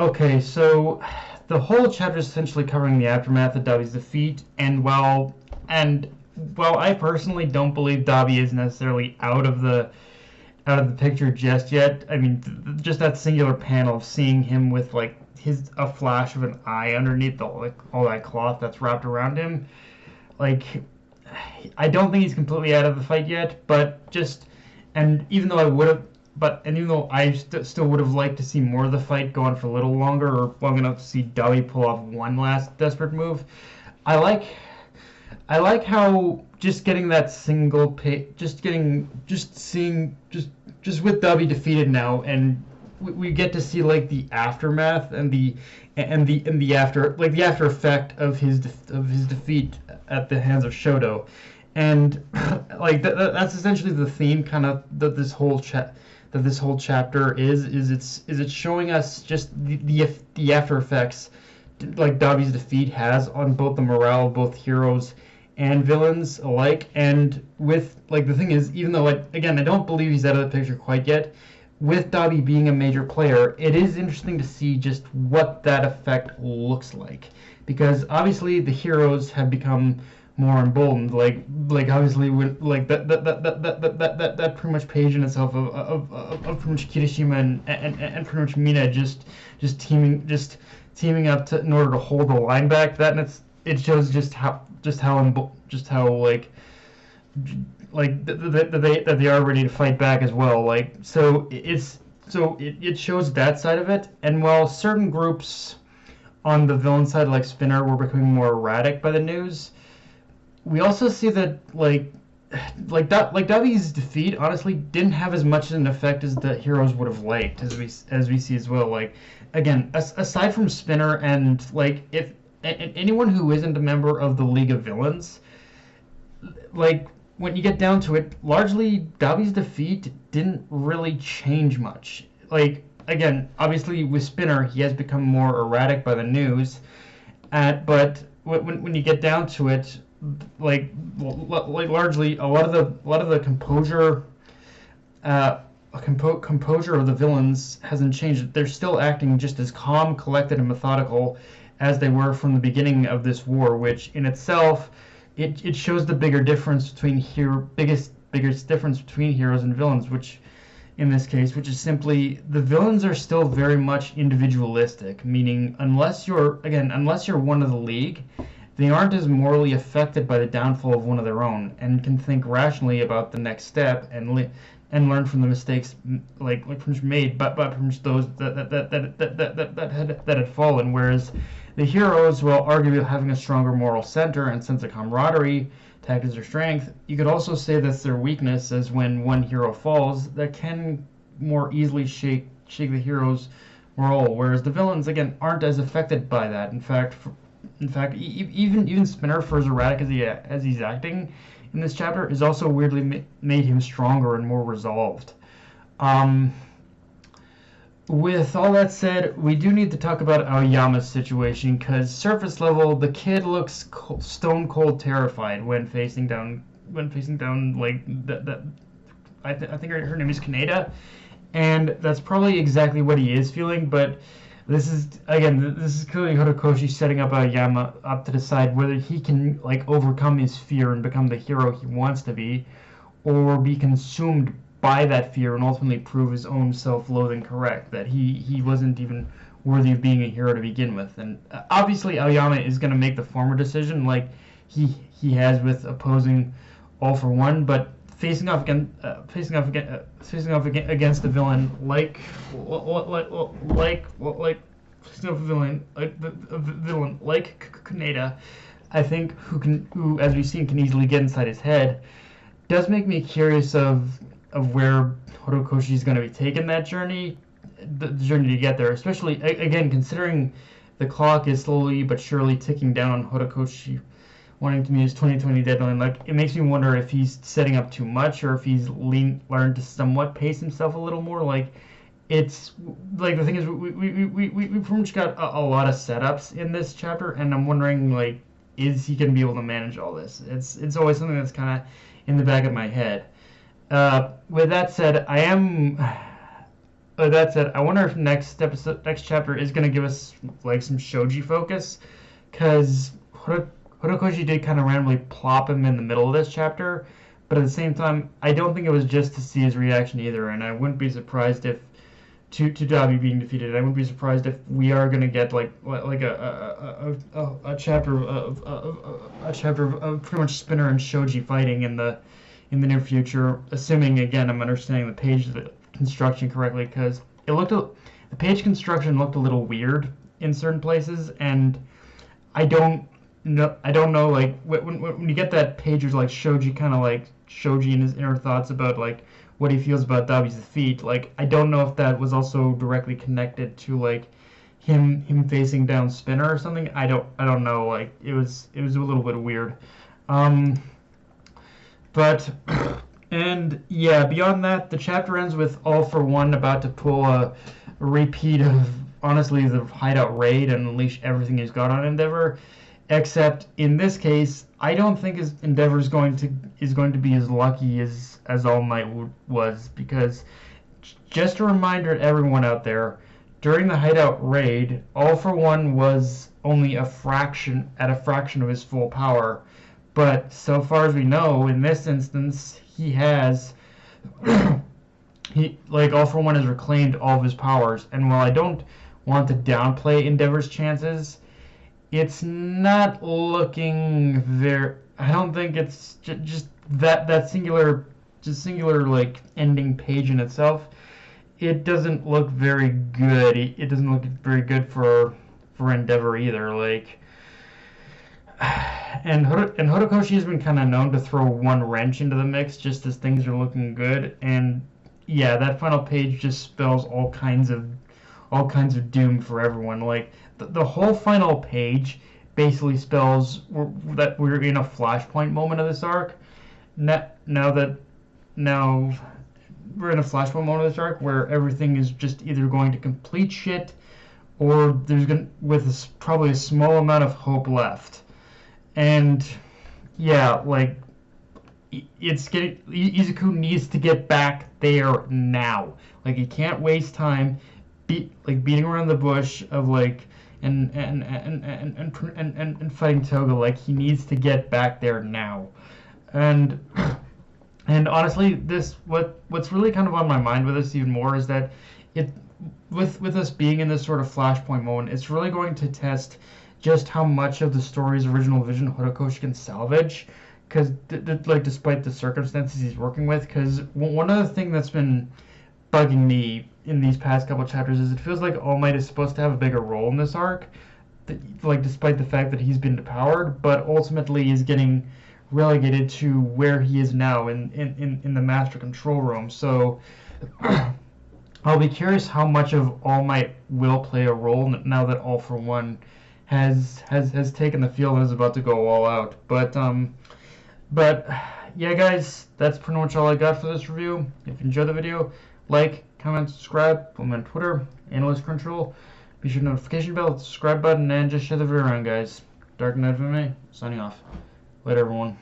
Okay, so the whole chapter is essentially covering the aftermath of Dabi's defeat, and while I personally don't believe Dabi is necessarily out of the picture just yet. I mean, just that singular panel of seeing him with like his a flash of an eye underneath all that cloth that's wrapped around him. Like, I don't think he's completely out of the fight yet, but just and even though I would have, and even though I still would have liked to see more of the fight go on for a little longer or long enough to see Dabi pull off one last desperate move, I like I like how just getting that single pay, just with Dabi defeated now, and we get to see like the aftermath and the after effect of his defeat at the hands of Shoto, and like that's essentially the theme kind of that this whole chapter is it's showing us just the after effects like Dabi's defeat has on both the morale of both heroes and villains alike. And with like the thing is, even though like again I don't believe he's out of the picture quite yet, with Dabi being a major player, it is interesting to see just what that effect looks like, because obviously the heroes have become more emboldened. Like obviously with like that pretty much page in itself of pretty much Kirishima and pretty much Mina just teaming up in order to hold the line back. It shows just how that they are ready to fight back as well. Like it shows that side of it. And while certain groups on the villain side, like Spinner, were becoming more erratic by the news, we also see that Dabi's defeat honestly didn't have as much an effect as the heroes would have liked, as we see as well. Like again, aside from Spinner and like if anyone who isn't a member of the League of Villains, like when you get down to it, largely Dabi's defeat didn't really change much. Like again, obviously with Spinner, he has become more erratic by the news, but when you get down to it, like largely a lot of the composure composure of the villains hasn't changed. They're still acting just as calm, collected, and methodical as they were from the beginning of this war, which in itself it shows the biggest difference between heroes and villains, which in this case, which is simply the villains are still very much individualistic, meaning unless you're one of the League, they aren't as morally affected by the downfall of one of their own, and can think rationally about the next step and learn from the mistakes like made, but from those that had fallen. Whereas the heroes, while arguably having a stronger moral center and sense of camaraderie, tact as their strength, you could also say that's their weakness, as when one hero falls, that can more easily shake the hero's morale. Whereas the villains, again, aren't as affected by that. In fact, even Spinner, for as erratic as he's acting in this chapter, is also weirdly made him stronger and more resolved. With all that said, we do need to talk about Aoyama's situation, because surface level, the kid looks stone cold terrified when facing down like that. I think her name is Kaneda, and that's probably exactly what he is feeling. But this is clearly Horikoshi setting up Aoyama up to decide whether he can like overcome his fear and become the hero he wants to be, or be consumed by that fear and ultimately prove his own self-loathing correct, that he wasn't even worthy of being a hero to begin with. And obviously Aoyama is going to make the former decision, like he has with opposing All For One, but facing off against a villain like Kaneda, I think, who as we've seen can easily get inside his head, does make me curious of where Horikoshi is going to be taking that journey, the journey to get there, especially again considering the clock is slowly but surely ticking down on Horikoshi wanting to meet his 2020 deadline. Like, it makes me wonder if he's setting up too much, or if he's learned to somewhat pace himself a little more. Like, it's like the thing is we pretty much got a lot of setups in this chapter, and I'm wondering, like, is he going to be able to manage all this? It's always something that's kind of in the back of my head. With that said, I am that said, I wonder if next chapter is gonna give us like some shoji focus, because Horikoshi did kind of randomly plop him in the middle of this chapter, but at the same time, I don't think it was just to see his reaction either, and I wouldn't be surprised if to Dabi being defeated. I wouldn't be surprised if we are gonna get like a chapter of pretty much Spinner and Shoji fighting in the near future, assuming again I'm understanding the page construction correctly, because the page construction looked a little weird in certain places, and I don't know like when you get that page of like Shoji kind of like Shoji and his inner thoughts about like what he feels about Dabi's defeat, like I don't know if that was also directly connected to like him facing down Spinner or something. I don't know, like it was a little bit weird. But and yeah, beyond that, the chapter ends with All for One about to pull a repeat of honestly the Hideout raid and unleash everything he's got on Endeavor. Except in this case, I don't think his Endeavor is going to be as lucky as All Might was, because just a reminder to everyone out there, during the Hideout raid, All for One was only a fraction of his full power, but so far as we know, in this instance, he has All for One has reclaimed all of his powers, and while I don't want to downplay Endeavor's chances, it's not looking very. I don't think it's just that singular like ending page in itself. It doesn't look very good. It doesn't look very good for Endeavor either. Like, and Horikoshi has been kind of known to throw one wrench into the mix just as things are looking good. And yeah, that final page just spells all kinds of doom for everyone. Like the whole final page basically spells that we're in a flashpoint moment of this arc. Now we're in a flashpoint moment of this arc where everything is just either going to complete shit, or there's probably a small amount of hope left. And yeah, like Izuku needs to get back there now. Like he can't waste time beating around the bush of like and fighting Toga. Like he needs to get back there now. And honestly, what's really kind of on my mind with this even more is that with us being in this sort of flashpoint moment, it's really going to test just how much of the story's original vision Horikoshi can salvage, because like despite the circumstances he's working with. Because one other thing that's been bugging me in these past couple chapters is it feels like All Might is supposed to have a bigger role in this arc, like despite the fact that he's been depowered, but ultimately is getting relegated to where he is now in the Master Control Room. So I'll be curious how much of All Might will play a role now that All for One has taken the field and is about to go all out. But yeah, guys, that's pretty much all I got for this review. If you enjoyed the video, like, comment, subscribe. Follow me on Twitter, Analyst Control. Be sure to notification bell, hit the subscribe button, and just share the video around, guys. Dark Knight MMA, signing off. Later, everyone.